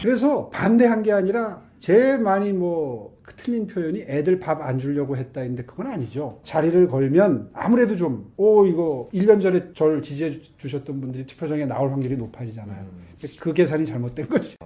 그래서 반대한 게 아니라 제일 많이 틀린 표현이 애들 밥 안 주려고 했다인데 그건 아니죠. 자리를 걸면 아무래도 좀 이거 1년 전에 저를 지지해 주셨던 분들이 투표장에 나올 확률이 높아지잖아요. 그 계산이 잘못된 거지.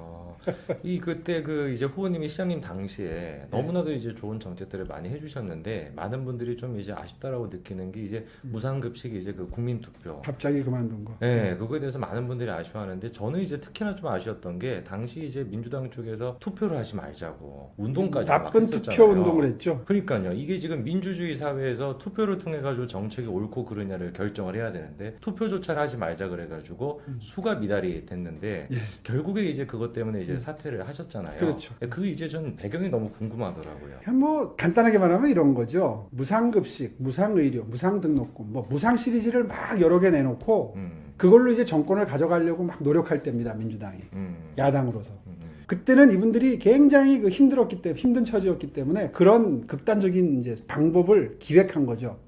그때 이제 후보님이 시장님 당시에 너무나도 이제 좋은 정책들을 많이 해주셨는데 많은 분들이 좀 이제 아쉽다라고 느끼는 게 이제 무상급식이 이제 그 국민투표. 갑자기 그만둔 거. 네, 그거에 대해서 많은 분들이 아쉬워하는데 저는 이제 특히나 좀 아쉬웠던 게 당시 이제 민주당 쪽에서 투표를 하지 말자고 운동까지 막 나쁜 했었잖아요. 투표 운동을 했죠. 그러니까요. 이게 지금 민주주의 사회에서 투표를 통해 가지고 정책이 옳고 그르냐를 결정을 해야 되는데 투표조차 하지 말자 그래가지고 수가 미달이 됐는데 결국에 이제 그것 때문에 이제 사퇴를 하셨잖아요. 그렇죠. 그 이제 전 배경이 너무 궁금하더라고요. 그냥 간단하게 말하면 이런 거죠. 무상급식, 무상의료, 무상등록금, 무상 시리즈를 막 여러 개 내놓고 그걸로 이제 정권을 가져가려고 막 노력할 때입니다. 민주당이. 야당으로서. 그때는 이분들이 굉장히 힘들었기 때문에, 힘든 처지였기 때문에 그런 극단적인 이제 방법을 기획한 거죠.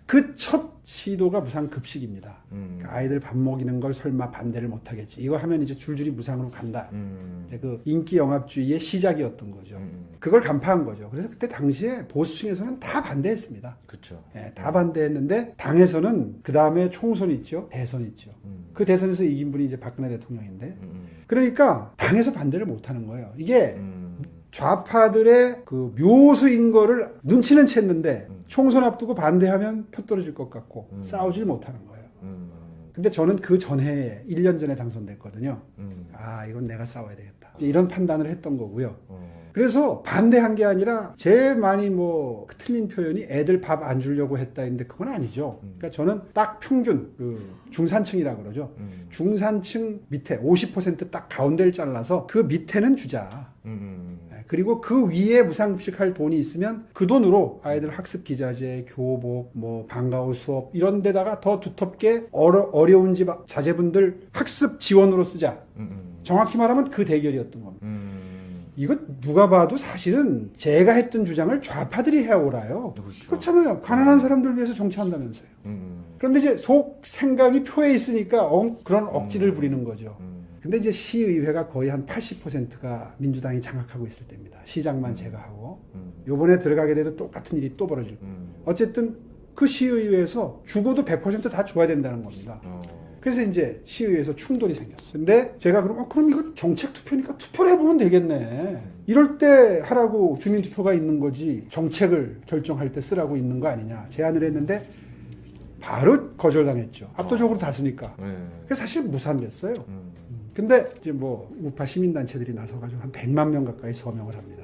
그 첫 시도가 무상급식입니다. 그러니까 아이들 밥 먹이는 걸 설마 반대를 못하겠지. 이거 하면 이제 줄줄이 무상으로 간다. 이제 그 인기 영합주의의 시작이었던 거죠. 그걸 간파한 거죠. 그래서 그때 당시에 보수층에서는 다 반대했습니다. 그렇죠. 예, 다 반대했는데 당에서는 그 다음에 총선 있죠, 대선 있죠. 그 대선에서 이긴 분이 이제 박근혜 대통령인데, 그러니까 당에서 반대를 못하는 거예요. 이게 좌파들의 그 묘수인 거를 눈치는 챘는데 총선 앞두고 반대하면 표 떨어질 것 같고 싸우질 못하는 거예요. 근데 저는 그 전해에 1년 전에 당선됐거든요. 이건 내가 싸워야 되겠다. 이제 이런 판단을 했던 거고요. 그래서 반대한 게 아니라 제일 많이 틀린 표현이 애들 밥 안 주려고 했다인데 그건 아니죠. 그러니까 저는 딱 평균 중산층이라 그러죠. 중산층 밑에 50% 가운데를 잘라서 그 밑에는 주자. 그리고 그 위에 무상급식 할 돈이 있으면 그 돈으로 아이들 학습 기자재, 교복, 방과후 수업 이런 데다가 더 두텁게 어려운 집 자제분들 학습 지원으로 쓰자. 정확히 말하면 그 대결이었던 겁니다. 이거 누가 봐도 사실은 제가 했던 주장을 좌파들이 해오라요. 그렇죠. 그렇잖아요. 가난한 사람들 위해서 정치한다면서요. 그런데 이제 속 생각이 표에 있으니까 그런 억지를 부리는 거죠. 근데 이제 시의회가 거의 한 80%가 민주당이 장악하고 있을 때입니다. 시장만 제거하고. 요번에 들어가게 돼도 똑같은 일이 또 벌어질 거예요. 어쨌든 그 시의회에서 죽어도 100% 다 줘야 된다는 겁니다. 그래서 이제 시의회에서 충돌이 생겼어요. 근데 제가 그럼 이거 정책 투표니까 투표를 해보면 되겠네. 이럴 때 하라고 주민투표가 있는 거지 정책을 결정할 때 쓰라고 있는 거 아니냐 제안을 했는데 바로 거절당했죠. 압도적으로 다수니까. 그래서 사실 무산됐어요. 근데 이제 우파 시민단체들이 나서가지고 한 100만 명 가까이 서명을 합니다.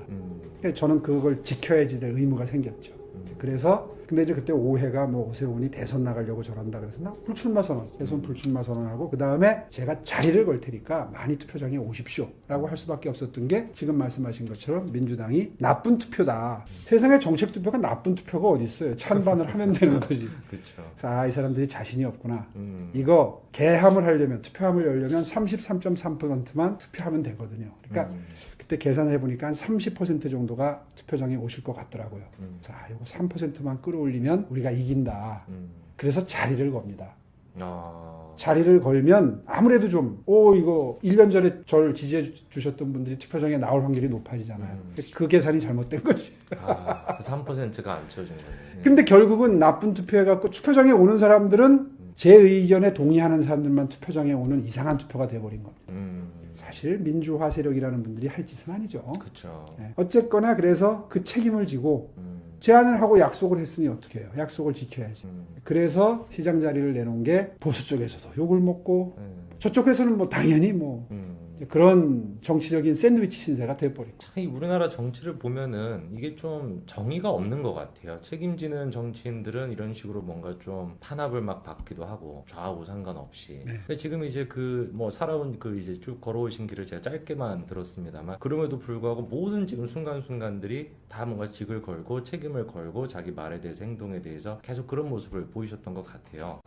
그래서 저는 그걸 지켜야지 될 의무가 생겼죠. 그래서 근데 이제 그때 오해가 오세훈이 대선 나가려고 저런다 그래서 나 불출마 선언, 대선 불출마 선언하고 그 다음에 제가 자리를 걸 테니까 많이 투표장에 오십시오라고 할 수밖에 없었던 게 지금 말씀하신 것처럼 민주당이 나쁜 투표다. 세상에 정책 투표가 나쁜 투표가 어디 있어요? 찬반을 하면 되는 거지. 그렇죠. 그래서 이 사람들이 자신이 없구나. 이거 개함을 하려면 투표함을 열려면 33.3%만 투표하면 되거든요. 그러니까 그때 계산을 해보니까 한 30% 정도가 투표장에 오실 것 같더라고요. 자, 이거 3%만 끌어올리면 우리가 이긴다. 그래서 자리를 겁니다. 자리를 걸면 아무래도 좀 이거 1년 전에 저를 지지해 주셨던 분들이 투표장에 나올 확률이 높아지잖아요. 그 계산이 잘못된 거지. 그 3%가 안 채워진 거예요. 근데 결국은 나쁜 투표해갖고 투표장에 오는 사람들은 제 의견에 동의하는 사람들만 투표장에 오는 이상한 투표가 돼버린 겁니다. 사실 민주화 세력이라는 분들이 할 짓은 아니죠. 그렇죠. 네. 어쨌거나 그래서 그 책임을 지고 제안을 하고 약속을 했으니 어떻게 해요? 약속을 지켜야지. 그래서 시장 자리를 내놓은 게 보수 쪽에서도 욕을 먹고 저쪽에서는 당연히 그런 정치적인 샌드위치 신세가 돼버리고. 이 우리나라 정치를 보면은 이게 좀 정의가 없는 것 같아요. 책임지는 정치인들은 이런 식으로 뭔가 좀 탄압을 막 받기도 하고 좌우 상관없이. 네. 근데 지금 이제 살아온 이제 쭉 걸어오신 길을 제가 짧게만 들었습니다만 그럼에도 불구하고 모든 지금 순간순간들이 다 뭔가 직을 걸고 책임을 걸고 자기 말에 대해서 행동에 대해서 계속 그런 모습을 보이셨던 것 같아요.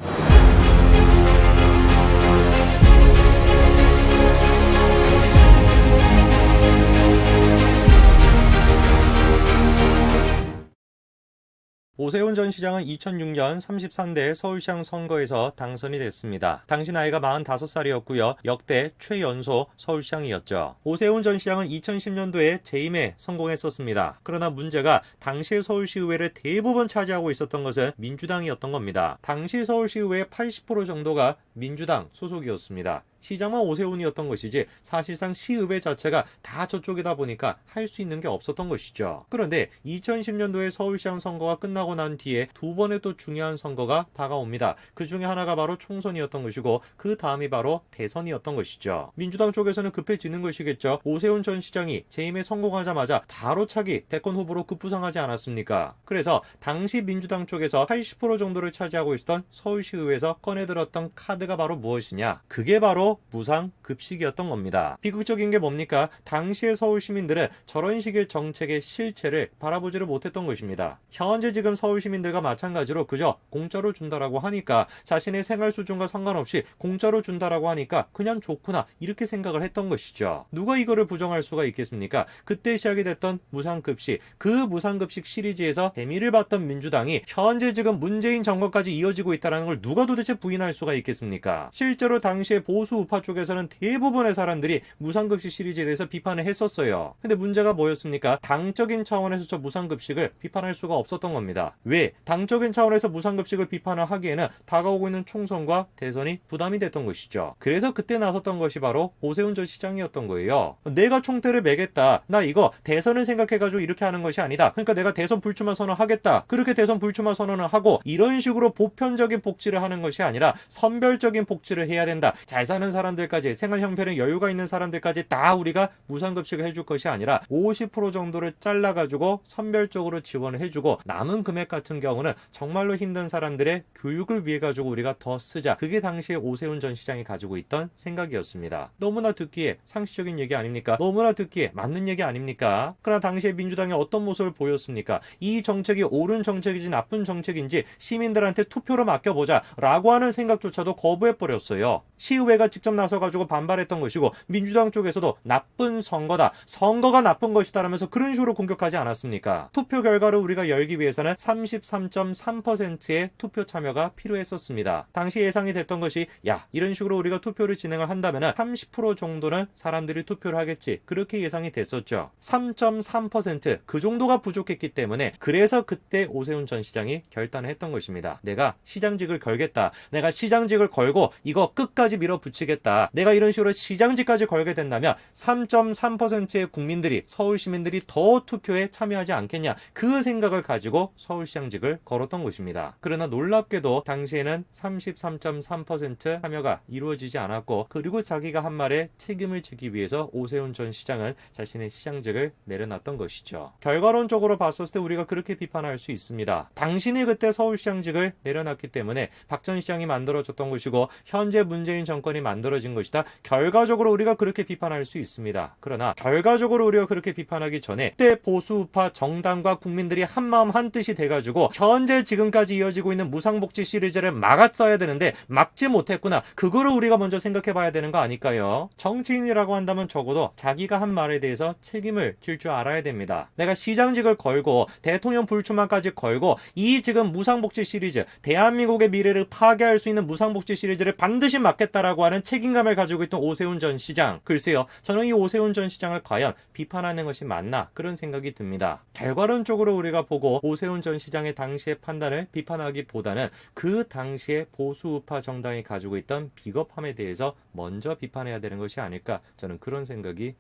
오세훈 전 시장은 2006년 33대 서울시장 선거에서 당선이 됐습니다. 당시 나이가 45살이었고요. 역대 최연소 서울시장이었죠. 오세훈 전 시장은 2010년도에 재임에 성공했었습니다. 그러나 문제가 당시 서울시의회를 대부분 차지하고 있었던 것은 민주당이었던 겁니다. 당시 서울시의회의 80% 정도가 민주당 소속이었습니다. 시장만 오세훈이었던 것이지 사실상 시의회 자체가 다 저쪽이다 보니까 할 수 있는 게 없었던 것이죠. 그런데 2010년도에 서울시장 선거가 끝나고 난 뒤에 두 번의 또 중요한 선거가 다가옵니다. 그 중에 하나가 바로 총선이었던 것이고 그 다음이 바로 대선이었던 것이죠. 민주당 쪽에서는 급해지는 것이겠죠. 오세훈 전 시장이 재임에 성공하자마자 바로 차기 대권 후보로 급부상하지 않았습니까? 그래서 당시 민주당 쪽에서 80% 정도를 차지하고 있었던 서울시의회에서 꺼내들었던 카드가 바로 무엇이냐? 그게 바로 무상급식이었던 겁니다. 비극적인 게 뭡니까? 당시의 서울 시민들은 저런 식의 정책의 실체를 바라보지를 못했던 것입니다. 현재 지금 서울 시민들과 마찬가지로 그저 공짜로 준다라고 하니까 자신의 생활 수준과 상관없이 공짜로 준다라고 하니까 그냥 좋구나 이렇게 생각을 했던 것이죠. 누가 이거를 부정할 수가 있겠습니까? 그때 시작이 됐던 무상급식, 그 무상급식 시리즈에서 재미를 봤던 민주당이 현재 지금 문재인 정권까지 이어지고 있다는 걸 누가 도대체 부인할 수가 있겠습니까? 실제로 당시에 보수 우파 쪽에서는 대부분의 사람들이 무상급식 시리즈에 대해서 비판을 했었어요. 근데 문제가 뭐였습니까? 당적인 차원에서 저 무상급식을 비판할 수가 없었던 겁니다. 왜? 당적인 차원에서 무상급식을 비판을 하기에는 다가오고 있는 총선과 대선이 부담이 됐던 것이죠. 그래서 그때 나섰던 것이 바로 오세훈 전 시장이었던 거예요. 내가 총대를 매겠다. 나 이거 대선을 생각해가지고 이렇게 하는 것이 아니다. 그러니까 내가 대선 불출마 선언하겠다. 그렇게 대선 불출마 선언을 하고 이런 식으로 보편적인 복지를 하는 것이 아니라 선별적인 복지를 해야 된다. 잘 사는 사람들까지, 생활 형편에 여유가 있는 사람들까지 다 우리가 무상급식을 해줄 것이 아니라 50% 정도를 잘라가지고 선별적으로 지원을 해주고 남은 금액 같은 경우는 정말로 힘든 사람들의 교육을 위해 가지고 우리가 더 쓰자. 그게 당시에 오세훈 전 시장이 가지고 있던 생각이었습니다. 너무나 듣기에 상식적인 얘기 아닙니까? 너무나 듣기에 맞는 얘기 아닙니까? 그러나 당시에 민주당이 어떤 모습을 보였습니까? 이 정책이 옳은 정책인지 나쁜 정책인지 시민들한테 투표로 맡겨보자 라고 하는 생각조차도 거부해버렸어요. 시의회가 직접 나서가지고 반발했던 것이고 민주당 쪽에서도 나쁜 선거다. 선거가 나쁜 것이다 라면서 그런 식으로 공격하지 않았습니까? 투표 결과를 우리가 열기 위해서는 33.3%의 투표 참여가 필요했었습니다. 당시 예상이 됐던 것이 이런 식으로 우리가 투표를 진행을 한다면 30% 정도는 사람들이 투표를 하겠지. 그렇게 예상이 됐었죠. 3.3% 그 정도가 부족했기 때문에 그래서 그때 오세훈 전 시장이 결단을 했던 것입니다. 내가 시장직을 걸겠다. 내가 시장직을 걸고 이거 끝까지 밀어붙이겠다. 내가 이런 식으로 시장직까지 걸게 된다면 3.3%의 국민들이, 서울 시민들이 더 투표에 참여하지 않겠냐. 그 생각을 가지고 서울시장직을 걸었던 것입니다. 그러나 놀랍게도 당시에는 33.3% 참여가 이루어지지 않았고 그리고 자기가 한 말에 책임을 지기 위해서 오세훈 전 시장은 자신의 시장직을 내려놨던 것이죠. 결과론적으로 봤을 때 우리가 그렇게 비판할 수 있습니다. 당신이 그때 서울시장직을 내려놨기 때문에 박 전 시장이 만들어졌던 것이고 현재 문재인 정권이 만들어진 것이다. 결과적으로 우리가 그렇게 비판할 수 있습니다. 그러나 결과적으로 우리가 그렇게 비판하기 전에 그때 보수우파 정당과 국민들이 한마음 한뜻이 돼가지고 현재 지금까지 이어지고 있는 무상복지 시리즈를 막았어야 되는데 막지 못했구나. 그거를 우리가 먼저 생각해봐야 되는 거 아닐까요? 정치인이라고 한다면 적어도 자기가 한 말에 대해서 책임을 질 줄 알아야 됩니다. 내가 시장직을 걸고 대통령 불출마까지 걸고 이 지금 무상복지 시리즈, 대한민국의 미래를 파괴할 수 있는 무상복지 시리즈를 반드시 막겠다라고 하는 책임감을 가지고 있던 오세훈 전 시장. 글쎄요, 저는 이 오세훈 전 시장을 과연 비판하는 것이 맞나 그런 생각이 듭니다. 결과론적으로 우리가 보고 오세훈 전 시장의 당시의 판단을 비판하기보다는 그 당시에 보수우파 정당이 가지고 있던 비겁함에 대해서 먼저 비판해야 되는 것이 아닐까, 저는 그런 생각이